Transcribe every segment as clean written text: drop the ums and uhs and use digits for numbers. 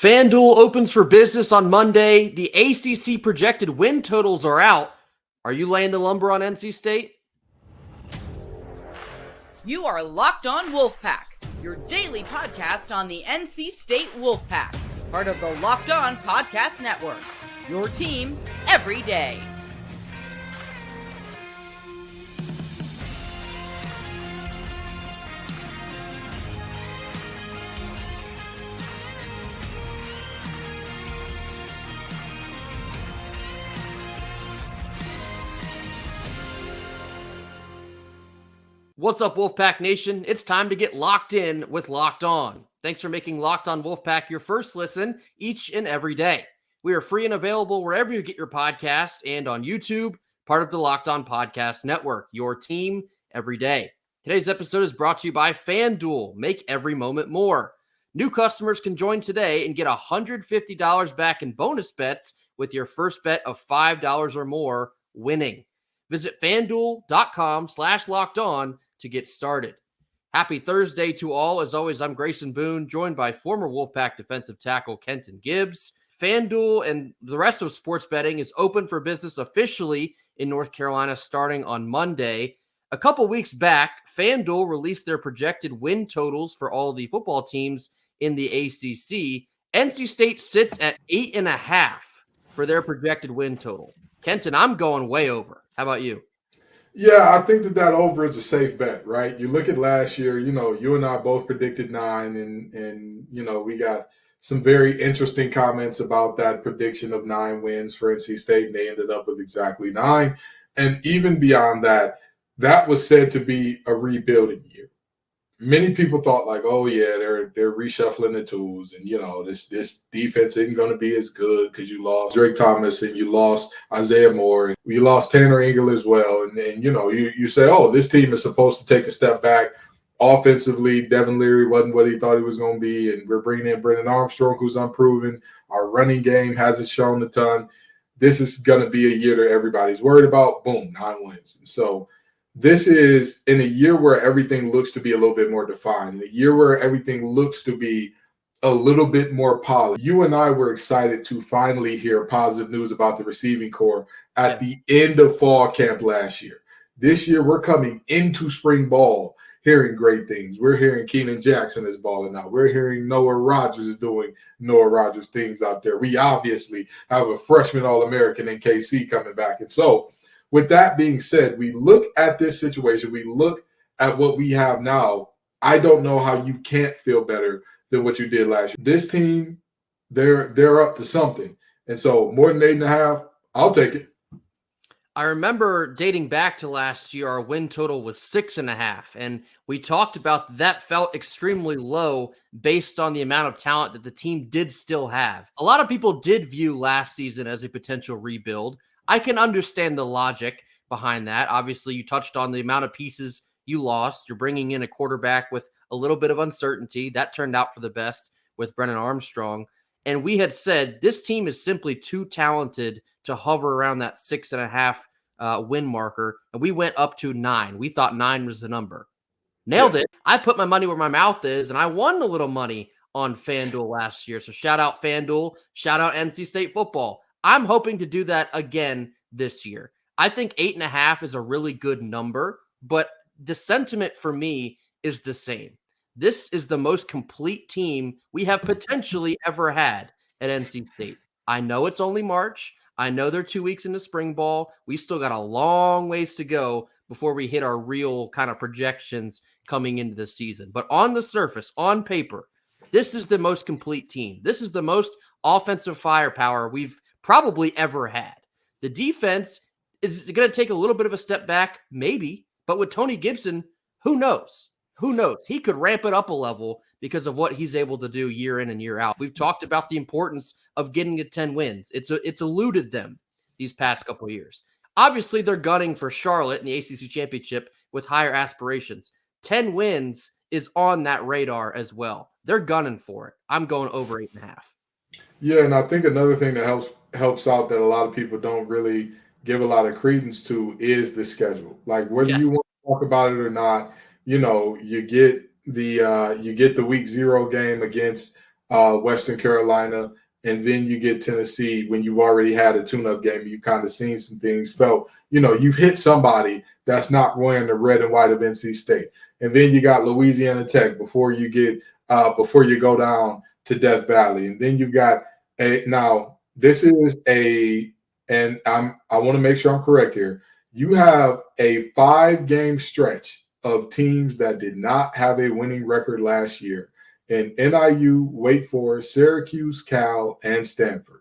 FanDuel opens for business on Monday. The ACC projected win totals are out. Are you laying the lumber on NC State? You are Locked On Wolfpack, your daily podcast on the NC State Wolfpack, part of the Locked On Podcast Network, your team every day. What's up, Wolfpack Nation? It's time to get locked in with Locked On. Thanks for making Locked On Wolfpack your first listen each and every day. We are free and available wherever you get your podcast and on YouTube, part of the Locked On Podcast Network, your team every day. Today's episode is brought to you by FanDuel. Make every moment more. New customers can join today and get $150 back in bonus bets with your first bet of $5 or more winning. Visit FanDuel.com/lockedon to get started. Happy Thursday to all. As always, I'm Grayson Boone, joined by former Wolfpack defensive tackle Kenton Gibbs. FanDuel and the rest of sports betting is open for business officially in North Carolina starting on Monday. A couple weeks back, FanDuel released their projected win totals for all the football teams in the ACC. NC State sits at 8.5 for their projected win total. Kenton, I'm going way over. How about you? Yeah, I think that over is a safe bet, right? You look at last year, you and I both predicted 9, and we got some very interesting comments about that prediction of 9 wins for NC State, and they ended up with exactly 9. And even beyond that, that was said to be a rebuilding year. Many people thought like, oh yeah, they're reshuffling the tools, and this defense isn't going to be as good because you lost Drake Thomas and you lost Isaiah Moore, and you lost Tanner Ingle as well, and you say, oh, this team is supposed to take a step back offensively. Devin Leary wasn't what he thought he was going to be, and we're bringing in Brennan Armstrong, who's unproven. Our running game hasn't shown a ton. This is going to be a year that everybody's worried about. Boom, 9 wins, and so. This is in a year where everything looks to be a little bit more defined, a year where everything looks to be a little bit more polished. You and I were excited to finally hear positive news about the receiving corps at the end of fall camp last year. This year, we're coming into spring ball hearing great things. We're hearing Keenan Jackson is balling out. We're hearing Noah Rogers is doing Noah Rogers things out there. We obviously have a freshman All-American in KC coming back. And so, with that being said, we look at this situation, we look at what we have now. I don't know how you can't feel better than what you did last year. This team, they're up to something. And so more than 8.5, I'll take it. I remember dating back to last year, our win total was 6.5. And we talked about that felt extremely low based on the amount of talent that the team did still have. A lot of people did view last season as a potential rebuild. I can understand the logic behind that. Obviously, you touched on the amount of pieces you lost. You're bringing in a quarterback with a little bit of uncertainty. That turned out for the best with Brennan Armstrong. And we had said this team is simply too talented to hover around that 6.5 win marker. And we went up to 9. We thought 9 was the number. Nailed it. I put my money where my mouth is, and I won a little money on FanDuel last year. So shout out FanDuel. Shout out NC State football. I'm hoping to do that again this year. I think 8.5 is a really good number, but the sentiment for me is the same. This is the most complete team we have potentially ever had at NC State. I know it's only March. I know they're 2 weeks into spring ball. We still got a long ways to go before we hit our real kind of projections coming into the season. But on the surface, on paper, this is the most complete team. This is the most offensive firepower we've probably ever had. The defense is going to take a little bit of a step back, maybe, but with Tony Gibson, who knows? Who knows? He could ramp it up a level because of what he's able to do year in and year out. We've talked about the importance of getting to 10 wins. It's eluded them these past couple of years. Obviously, they're gunning for Charlotte in the ACC championship with higher aspirations. 10 wins is on that radar as well. They're gunning for it. I'm going over 8.5. Yeah, and I think another thing that helps out that a lot of people don't really give a lot of credence to is the schedule. Like whether you want to talk about it or not, you get the week 0 game against Western Carolina, and then you get Tennessee when you've already had a tune-up game. You've kind of seen some things, felt, you've hit somebody that's not wearing the red and white of NC State. And then you got Louisiana Tech before you go down to Death Valley. And then you've got now this is and I want to make sure I'm correct here. You have a 5-game stretch of teams that did not have a winning record last year in NIU, Wake Forest, Syracuse, Cal, and Stanford.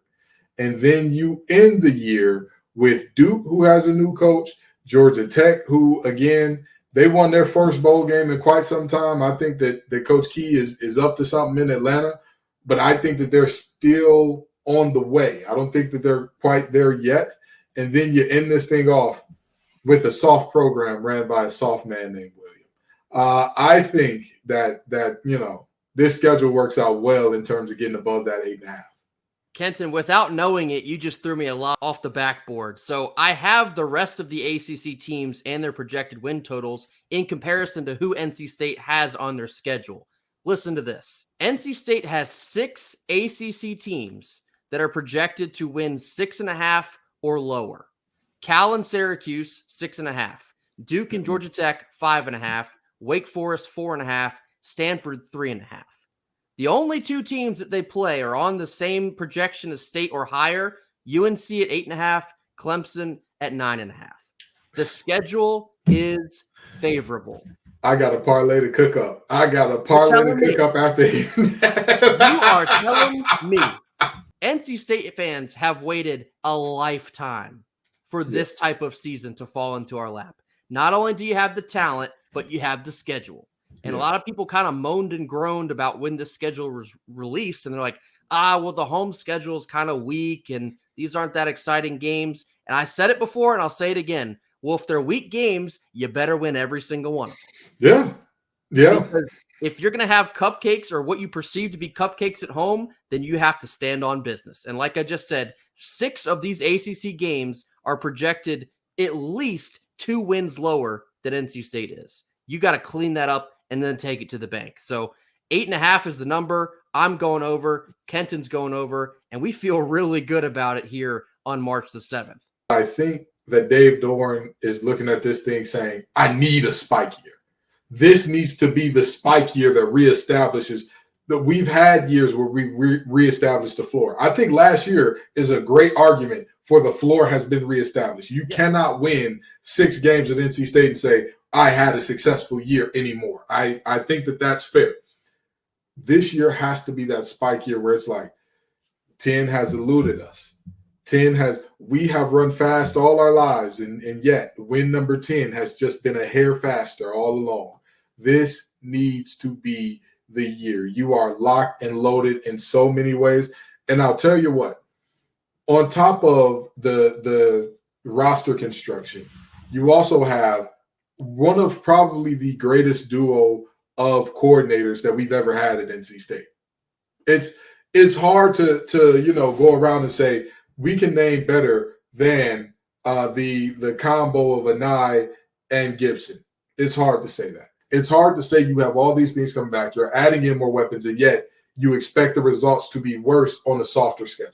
And then you end the year with Duke, who has a new coach, Georgia Tech, who, again, they won their first bowl game in quite some time. I think that Coach Key is up to something in Atlanta, but I think that they're still on the way. I don't think that they're quite there yet. And then you end this thing off with a soft program ran by a soft man named William. I think that this schedule works out well in terms of getting above that 8.5. Kenton, without knowing it, you just threw me a lot off the backboard. So I have the rest of the ACC teams and their projected win totals in comparison to who NC State has on their schedule. Listen to this. NC State has 6 ACC teams that are projected to win 6.5 or lower. Cal and Syracuse, 6.5. Duke and Georgia Tech, 5.5. Wake Forest, 4.5. Stanford, 3.5. The only 2 teams that they play are on the same projection as State or higher. UNC at 8.5, Clemson at 9.5. The schedule is favorable. I got a parlay to cook up. After you. You are telling me. NC State fans have waited a lifetime for this type of season to fall into our lap. Not only do you have the talent, but you have the schedule. And a lot of people kind of moaned and groaned about when the schedule was released. And they're like, well, the home schedule is kind of weak and these aren't that exciting games. And I said it before and I'll say it again. Well, if they're weak games, you better win every single one of them. Yeah. Because if you're going to have cupcakes or what you perceive to be cupcakes at home, then you have to stand on business. And like I just said, 6 of these ACC games are projected at least 2 wins lower than NC State is. You got to clean that up and then take it to the bank. So 8.5 is the number. I'm going over. Kenton's going over. And we feel really good about it here on March the 7th. I think that Dave Doran is looking at this thing saying, I need a spike year. This needs to be the spike year that reestablishes that we've had years where we reestablished the floor. I think last year is a great argument for the floor has been reestablished. You cannot win 6 games at NC State and say, I had a successful year anymore. I think that that's fair. This year has to be that spike year where it's like 10 has eluded us. We have run fast all our lives, and yet win number 10 has just been a hair faster all along. This needs to be the year. You are locked and loaded in so many ways. And I'll tell you what, on top of the roster construction, you also have one of probably the greatest duo of coordinators that we've ever had at NC State. It's hard to go around and say we can name better than the combo of Anai and Gibson. It's hard to say that. It's hard to say you have all these things coming back. You're adding in more weapons, and yet you expect the results to be worse on a softer schedule.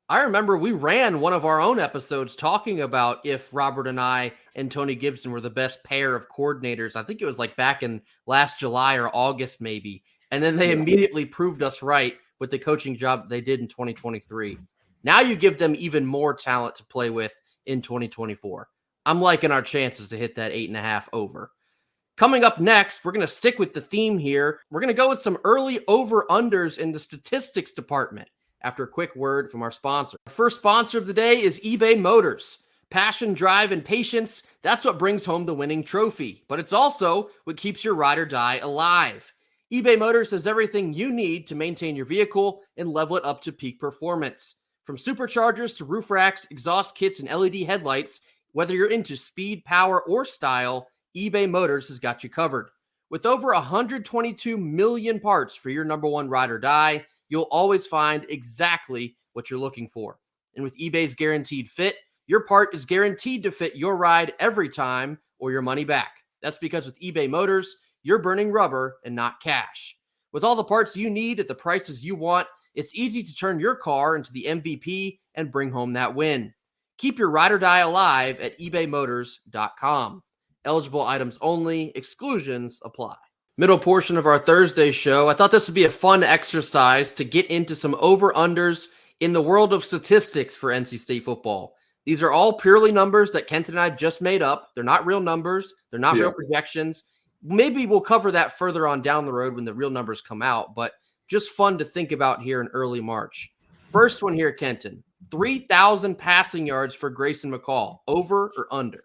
I remember we ran one of our own episodes talking about if Robert Anai and Tony Gibson were the best pair of coordinators. I think it was like back in last July or August maybe. And then they immediately proved us right with the coaching job they did in 2023. Now you give them even more talent to play with in 2024. I'm liking our chances to hit that 8.5 over. Coming up next, we're going to stick with the theme here. We're going to go with some early over-unders in the statistics department after a quick word from our sponsor. Our first sponsor of the day is eBay Motors. Passion, drive, and patience, that's what brings home the winning trophy. But it's also what keeps your ride or die alive. eBay Motors has everything you need to maintain your vehicle and level it up to peak performance. From superchargers to roof racks, exhaust kits, and LED headlights, whether you're into speed, power, or style, eBay Motors has got you covered. With over 122 million parts for your number one ride or die, you'll always find exactly what you're looking for. And with eBay's Guaranteed Fit, your part is guaranteed to fit your ride every time or your money back. That's because with eBay Motors, you're burning rubber and not cash. With all the parts you need at the prices you want, it's easy to turn your car into the MVP and bring home that win. Keep your ride or die alive at ebaymotors.com. Eligible items only. Exclusions apply. Middle portion of our Thursday show. I thought this would be a fun exercise to get into some over-unders in the world of statistics for NC State football. These are all purely numbers that Kent and I just made up. They're not real numbers. They're not real projections. Maybe we'll cover that further on down the road when the real numbers come out, but just fun to think about here in early March. First one here, Kenton. 3,000 passing yards for Grayson McCall. Over or under?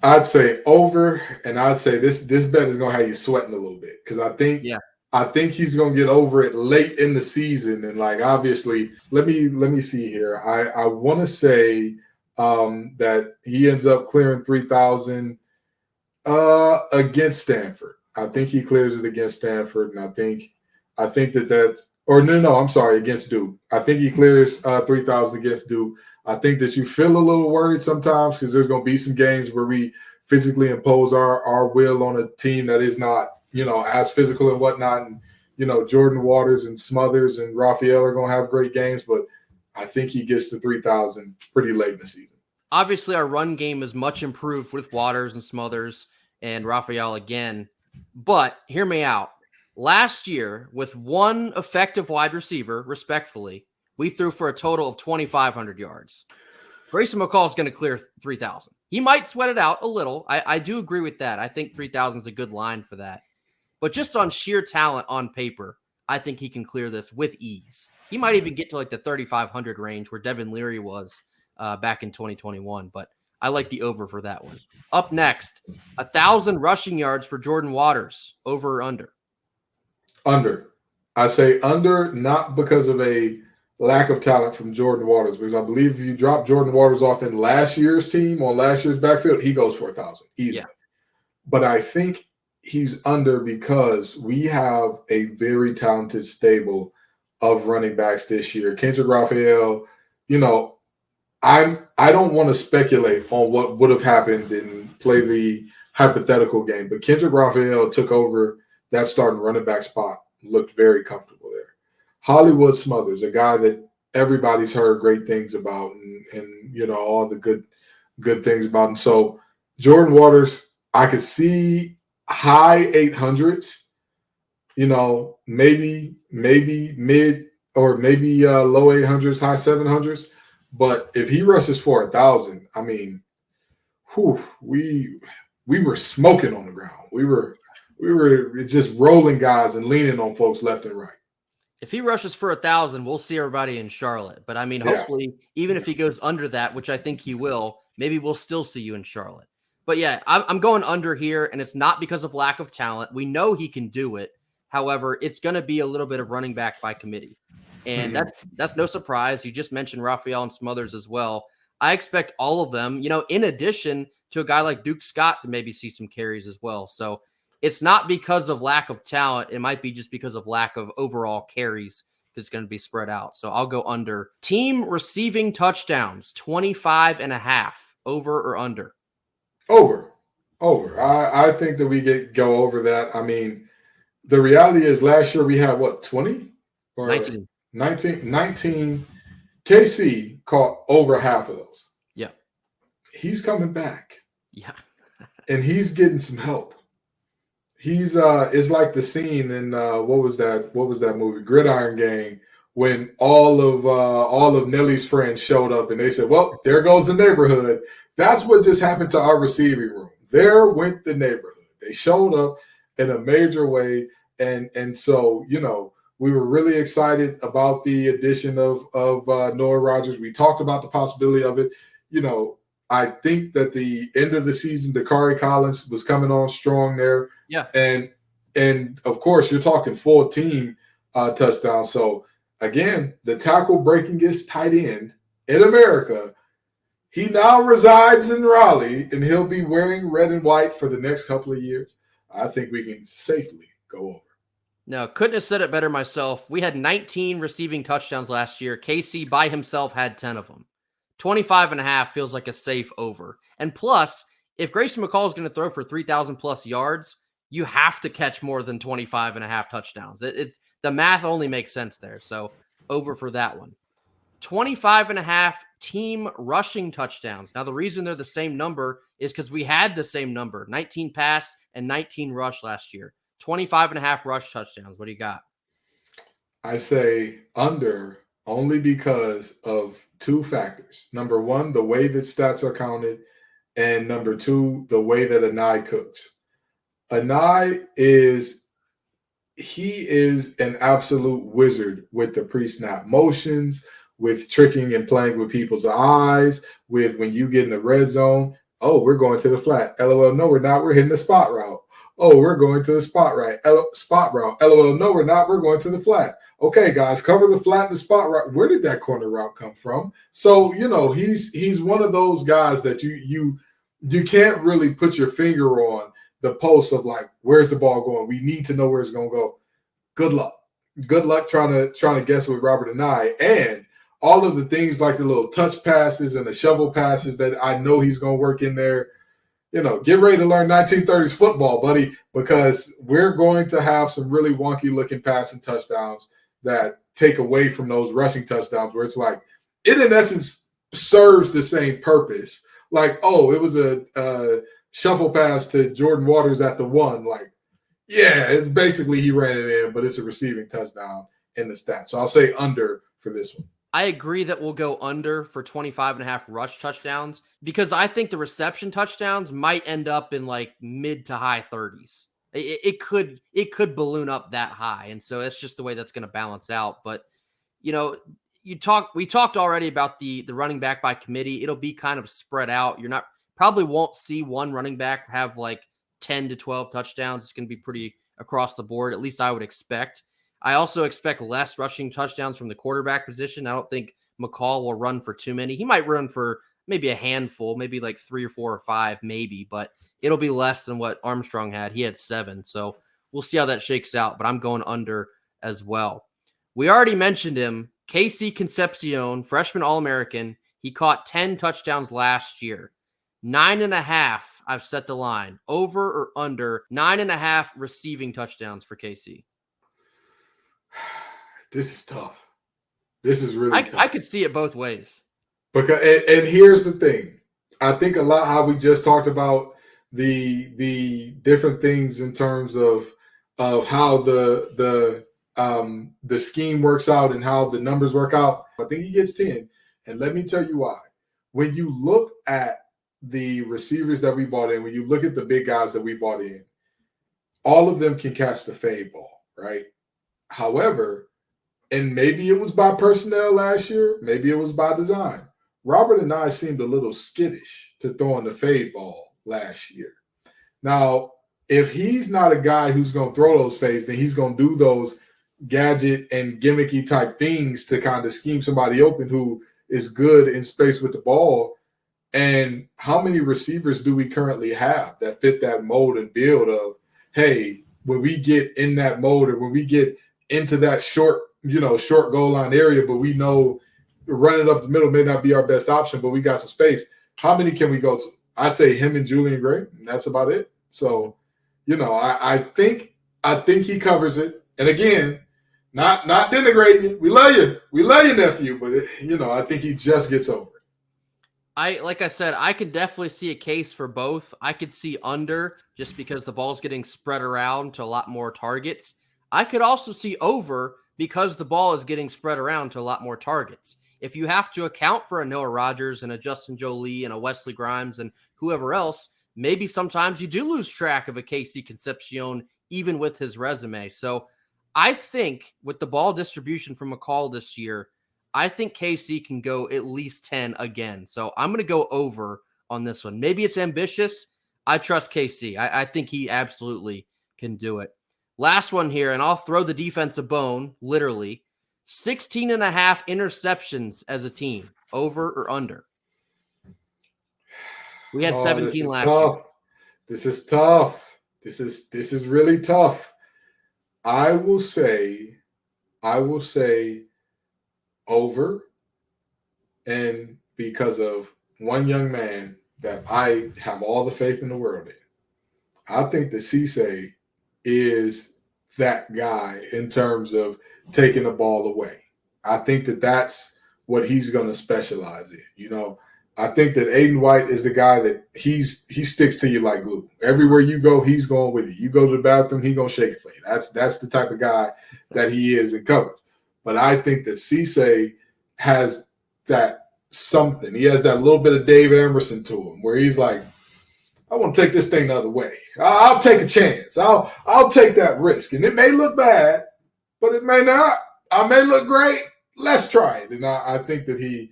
I'd say over, and I'd say this bet is gonna have you sweating a little bit because I think he's gonna get over it late in the season, and like obviously, let me see here. I want to say that he ends up clearing 3,000 against Stanford. I think he clears it against Stanford, and I think that or no, I'm sorry, against Duke. I think he clears 3,000 against Duke. I think that you feel a little worried sometimes because there's going to be some games where we physically impose our will on a team that is not, as physical and whatnot. And, Jordan Waters and Smothers and Raphael are going to have great games, but I think he gets to 3,000 pretty late in the season. Obviously, our run game is much improved with Waters and Smothers and Raphael again, but hear me out. Last year, with one effective wide receiver, respectfully, we threw for a total of 2,500 yards. Grayson McCall is going to clear 3,000. He might sweat it out a little. I do agree with that. I think 3,000 is a good line for that. But just on sheer talent on paper, I think he can clear this with ease. He might even get to like the 3,500 range where Devin Leary was back in 2021. But I like the over for that one. Up next, 1,000 rushing yards for Jordan Waters. Over or under? Under. I say under, not because of a lack of talent from Jordan Waters, because I believe if you drop Jordan Waters off in last year's team on last year's backfield, he goes for 1,000 easily. Yeah. But I think he's under because we have a very talented stable of running backs this year. Kendrick Raphael, I don't want to speculate on what would have happened and play the hypothetical game, but Kendrick Raphael took over that starting running back spot, looked very comfortable there. Hollywood Smothers, a guy that everybody's heard great things about and all the good things about him. So Jordan Waters, I could see high 800s, maybe mid or maybe low 800s, high 700s. But if he rushes for 1,000, I mean, we were smoking on the ground. We were just rolling guys and leaning on folks left and right. If he rushes for 1,000, we'll see everybody in Charlotte. But I mean, hopefully, even if he goes under that, which I think he will, maybe we'll still see you in Charlotte. But yeah, I'm going under here, and it's not because of lack of talent. We know he can do it. However, it's going to be a little bit of running back by committee. And that's no surprise. You just mentioned Raphael and Smothers as well. I expect all of them, in addition to a guy like Duke Scott to maybe see some carries as well. So it's not because of lack of talent. It might be just because of lack of overall carries. It's going to be spread out. So I'll go under. Team receiving touchdowns, 25.5. Over or under? Over. I think that we go over that. I mean, the reality is last year we had, 20? Or 19. 19. KC caught over half of those. Yeah. He's coming back. Yeah. And he's getting some help. He's it's like the scene in what was that movie, Gridiron Gang, when all of Nelly's friends showed up and they said, well, there goes the neighborhood. That's what just happened to our receiving room. There went the neighborhood. They showed up in a major way. And so, we were really excited about the addition of Noah Rogers. We talked about the possibility of it. I think that the end of the season, Dakari Collins was coming on strong there. Yeah. And of course, you're talking full team touchdown. So again, the tackle breakingest tight end in America. He now resides in Raleigh, and he'll be wearing red and white for the next couple of years. I think we can safely go over. No, couldn't have said it better myself. We had 19 receiving touchdowns last year. KC by himself had 10 of them. 25.5 feels like a safe over. And plus, if Grayson McCall is going to throw for 3,000 plus yards, you have to catch more than 25.5 touchdowns. It's the math only makes sense there. So over for that one. 25.5 team rushing touchdowns. Now, the reason they're the same number is because we had the same number, 19 pass and 19 rush last year. 25.5 rush touchdowns. What do you got? I say under only because of two factors. Number one, the way that stats are counted, and number two, the way that Anai cooks. Anai is an absolute wizard with the pre-snap motions, with tricking and playing with people's eyes, with when you get in the red zone, oh, we're going to the flat. LOL, no, we're not. We're hitting the spot route. Oh, we're going to the spot route. LOL, no, we're not. We're going to the flat. Okay, guys, cover the flat and the spot route. Where did that corner route come from? So, he's one of those guys that you can't really put your finger on the pulse of like, where's the ball going? We need to know where it's going to go. Good luck. Good luck trying to guess with Robert and I. And all of the things like the little touch passes and the shovel passes that I know he's going to work in there. Get ready to learn 1930s football, buddy, because we're going to have some really wonky looking passing touchdowns that take away from those rushing touchdowns where it's like, it in essence serves the same purpose. Like, oh, it was a shuffle pass to Jordan Waters at the 1. Like, yeah, it's basically he ran it in, but it's a receiving touchdown in the stat. So I'll say under for this one. I agree that we'll go under for 25.5 rush touchdowns because I think the reception touchdowns might end up in like mid to high 30s. It could balloon up that high. And so it's just the way that's going to balance out. But, we talked already about the running back by committee. It'll be kind of spread out. Probably won't see one running back have like 10 to 12 touchdowns. It's going to be pretty across the board. At least I would expect. I also expect less rushing touchdowns from the quarterback position. I don't think McCall will run for too many. He might run for maybe a handful, maybe like 3 or 4 or 5, maybe, but it'll be less than what Armstrong had. He had 7. So we'll see how that shakes out, but I'm going under as well. We already mentioned him. KC Concepcion, freshman All-American. He caught 10 touchdowns last year. 9.5, I've set the line. Over or under 9.5 receiving touchdowns for KC. This is tough. This is really tough. I could see it both ways. Because and here's the thing. I think a lot how we just talked about the different things in terms of how the scheme works out and how the numbers work out. I think he gets 10. And let me tell you why. When you look at the receivers that we bought in, when you look at the big guys that we bought in, all of them can catch the fade ball, right? However, and maybe it was by personnel last year, maybe it was by design. Robert and I seemed a little skittish to throwing the fade ball last year. Now, if he's not a guy who's going to throw those fades, then he's going to do those gadget and gimmicky type things to kind of scheme somebody open who is good in space with the ball. And how many receivers do we currently have that fit that mold and build of, hey, when we get in that mode or when we get into that short goal line area, but we know running up the middle may not be our best option, but we got some space. How many can we go to? I say him and Julian Gray, and that's about it. So, I think he covers it. And again, not denigrating you. We love you. We love you, nephew. But, I think he just gets over it. Like I said, I could definitely see a case for both. I could see under just because the ball's getting spread around to a lot more targets. I could also see over because the ball is getting spread around to a lot more targets. If you have to account for a Noah Rodgers and a Justin Jolie and a Wesley Grimes and whoever else, maybe sometimes you do lose track of a KC Concepcion, even with his resume. So I think with the ball distribution from McCall this year, I think KC can go at least 10 again. So I'm going to go over on this one. Maybe it's ambitious. I trust KC. I think he absolutely can do it. Last one here, and I'll throw the defense a bone, literally. 16.5 interceptions as a team, over or under? We had 17 last year. This is tough. This is really tough. I will say over, and because of one young man that I have all the faith in the world in. I think that Cisse is that guy in terms of taking the ball away. I think that that's what he's going to specialize in. You know, I think that Aiden White is the guy that he sticks to you like glue. Everywhere you go, he's going with you. You go to the bathroom, he's going to shake it for you. That's the type of guy that he is in coverage. But I think that Cisse has that something. He has that little bit of Dave Emerson to him where he's like, I want to take this thing the other way. I'll take a chance. I'll take that risk. And it may look bad, but it may not. I may look great. Let's try it. And I think that he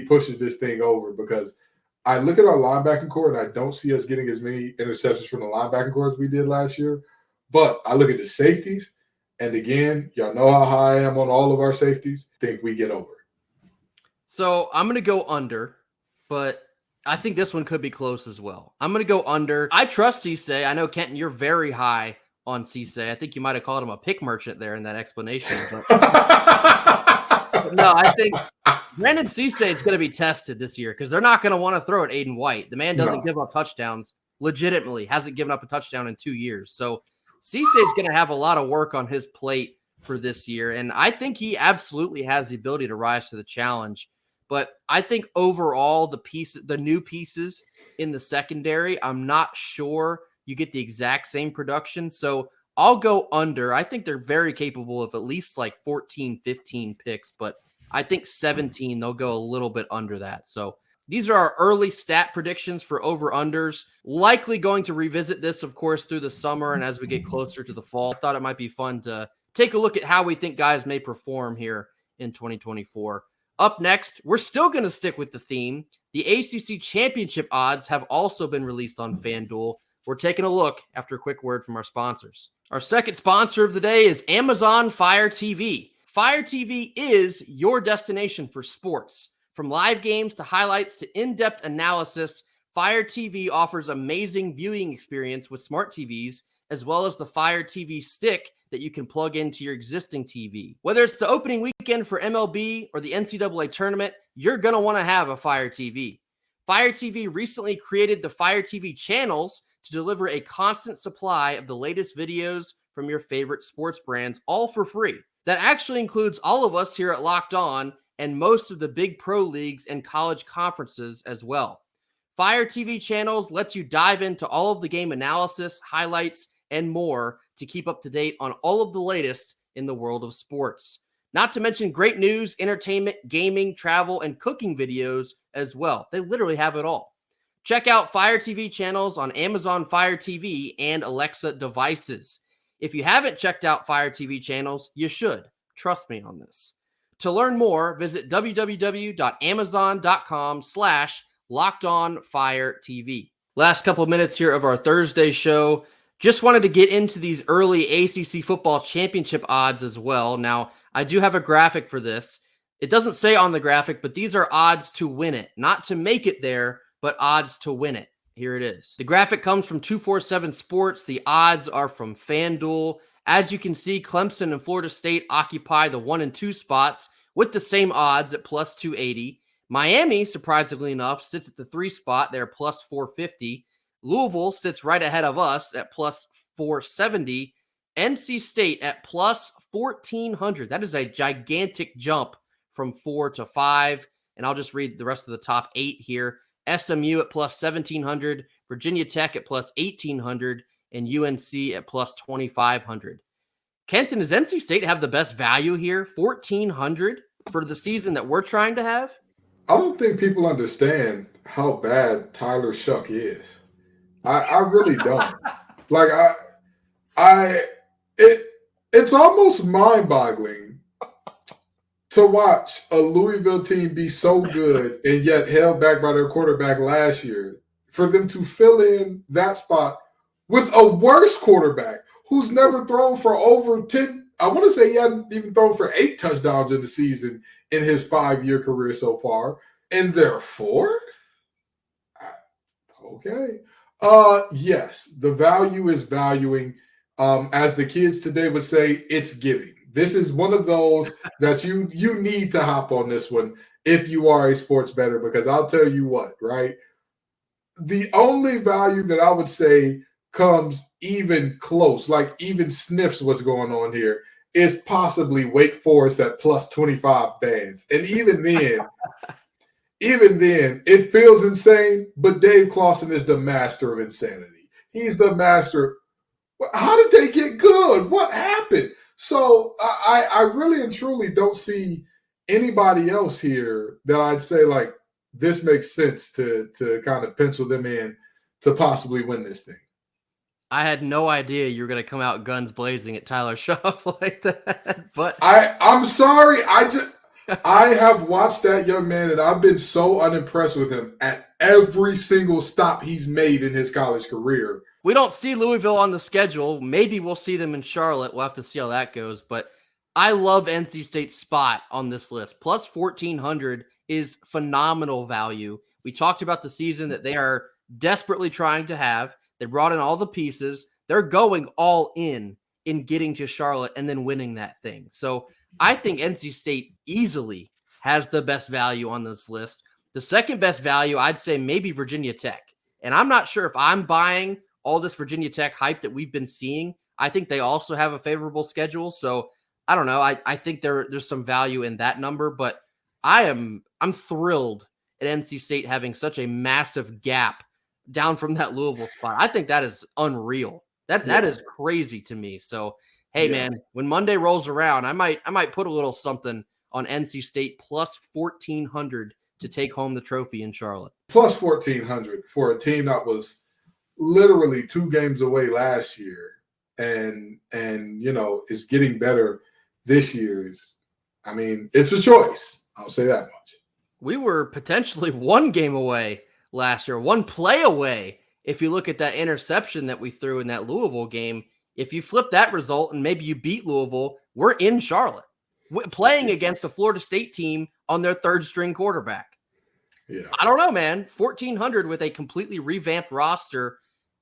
pushes this thing over because I look at our linebacking core and I don't see us getting as many interceptions from the linebacking core as we did last year. But I look at the safeties, and again, y'all know how high I am on all of our safeties. Think we get over. So I'm going to go under, but I think this one could be close as well. I'm going to go under. I trust Cisse. I know, Kenton, you're very high on Cisse. I think you might have called him a pick merchant there in that explanation. But no, I think Brandon Cisse is going to be tested this year because they're not going to want to throw at Aiden White. The man doesn't give up touchdowns. Legitimately hasn't given up a touchdown in 2 years. So Cisse is going to have a lot of work on his plate for this year. And I think he absolutely has the ability to rise to the challenge. But I think overall, the new pieces in the secondary, I'm not sure you get the exact same production. So I'll go under. I think they're very capable of at least like 14, 15 picks, but I think 17, they'll go a little bit under that. So these are our early stat predictions for over-unders. Likely going to revisit this, of course, through the summer and as we get closer to the fall. I thought it might be fun to take a look at how we think guys may perform here in 2024. Up next, we're still going to stick with the theme. The ACC championship odds have also been released on FanDuel. We're taking a look after a quick word from our sponsors. Our second sponsor of the day is Amazon Fire TV. Fire TV is your destination for sports. From live games to highlights to in-depth analysis, Fire TV offers amazing viewing experience with smart TVs, as well as the Fire TV stick that you can plug into your existing TV. Whether it's the opening weekend for MLB or the NCAA tournament, you're going to want to have a Fire TV. Fire TV recently created the Fire TV channels to deliver a constant supply of the latest videos from your favorite sports brands, all for free. That actually includes all of us here at Locked On and most of the big pro leagues and college conferences as well. Fire TV channels lets you dive into all of the game analysis, highlights, and more to keep up to date on all of the latest in the world of sports. Not to mention great news, entertainment, gaming, travel, and cooking videos as well. They literally have it all. Check out Fire TV channels on Amazon Fire TV and Alexa devices. If you haven't checked out Fire TV channels, you should. Trust me on this. To learn more, visit www.amazon.com/LockedOnFireTV. Last couple of minutes here of our Thursday show. Just wanted to get into these early ACC football championship odds as well. Now, I do have a graphic for this. It doesn't say on the graphic, but these are odds to win it. Not to make it there, but odds to win it. Here it is. The graphic comes from 247 Sports. The odds are from FanDuel. As you can see, Clemson and Florida State occupy the 1 and 2 spots with the same odds at plus 280. Miami, surprisingly enough, sits at the 3 spot. They're plus 450. Louisville sits right ahead of us at plus 470. NC State at plus 1,400. That is a gigantic jump from 4 to 5. And I'll just read the rest of the top 8 here. SMU at plus 1,700. Virginia Tech at plus 1,800. And UNC at plus 2,500. Kenton, does NC State have the best value here? 1,400 for the season that we're trying to have? I don't think people understand how bad Tyler Shuck is. I really don't. Like it's almost mind-boggling to watch a Louisville team be so good and yet held back by their quarterback last year, for them to fill in that spot with a worse quarterback who's never thrown for over 10. I want to say he hadn't even thrown for 8 touchdowns in the season in his 5-year career so far. And they're 4th? Okay. Yes, the value is valuing. As the kids today would say, it's giving. This is one of those that you need to hop on this one if you are a sports bettor, because I'll tell you what, right? The only value that I would say comes even close, like even sniffs what's going on here, is possibly Wake Forest at plus 25 bands. And even then, it feels insane, but Dave Clawson is the master of insanity. He's the master. How did they get good? What happened? So I really and truly don't see anybody else here that I'd say like this makes sense to kind of pencil them in to possibly win this thing. I had no idea you were going to come out guns blazing at Tyler Schaaf like that. But I'm sorry. I have watched that young man, and I've been so unimpressed with him at every single stop he's made in his college career. We don't see Louisville on the schedule. Maybe we'll see them in Charlotte. We'll have to see how that goes. But I love NC State's spot on this list. Plus 1,400 is phenomenal value. We talked about the season that they are desperately trying to have. They brought in all the pieces. They're going all in getting to Charlotte and then winning that thing. So I think NC State easily has the best value on this list. The second best value, I'd say maybe Virginia Tech. And I'm not sure if I'm buying all this Virginia Tech hype that we've been seeing. I think they also have a favorable schedule. So I don't know. I think there's some value in that number, but I'm thrilled at NC State having such a massive gap down from that Louisville spot. I think that is unreal. That is crazy to me. So, hey man, when Monday rolls around, I might put a little something on NC State plus 1,400 to take home the trophy in Charlotte. Plus 1,400 for a team that was literally 2 games away last year and is getting better this year. It's a choice. I'll say that much. We were potentially 1 game away last year, 1 play away. If you look at that interception that we threw in that Louisville game, if you flip that result and maybe you beat Louisville, we're in Charlotte playing against a Florida State team on their 3rd string quarterback. Yeah. I don't know, man. 1,400 with a completely revamped roster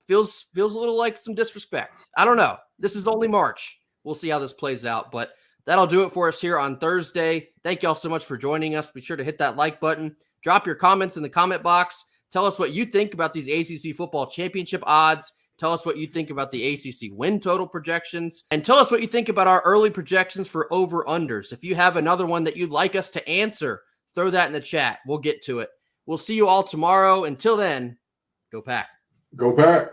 feels a little like some disrespect. I don't know. This is only March. We'll see how this plays out, but that'll do it for us here on Thursday. Thank y'all so much for joining us. Be sure to hit that like button. Drop your comments in the comment box. Tell us what you think about these ACC football championship odds. Tell us what you think about the ACC win total projections. And tell us what you think about our early projections for over-unders. If you have another one that you'd like us to answer, throw that in the chat. We'll get to it. We'll see you all tomorrow. Until then, go Pack. Go Pack.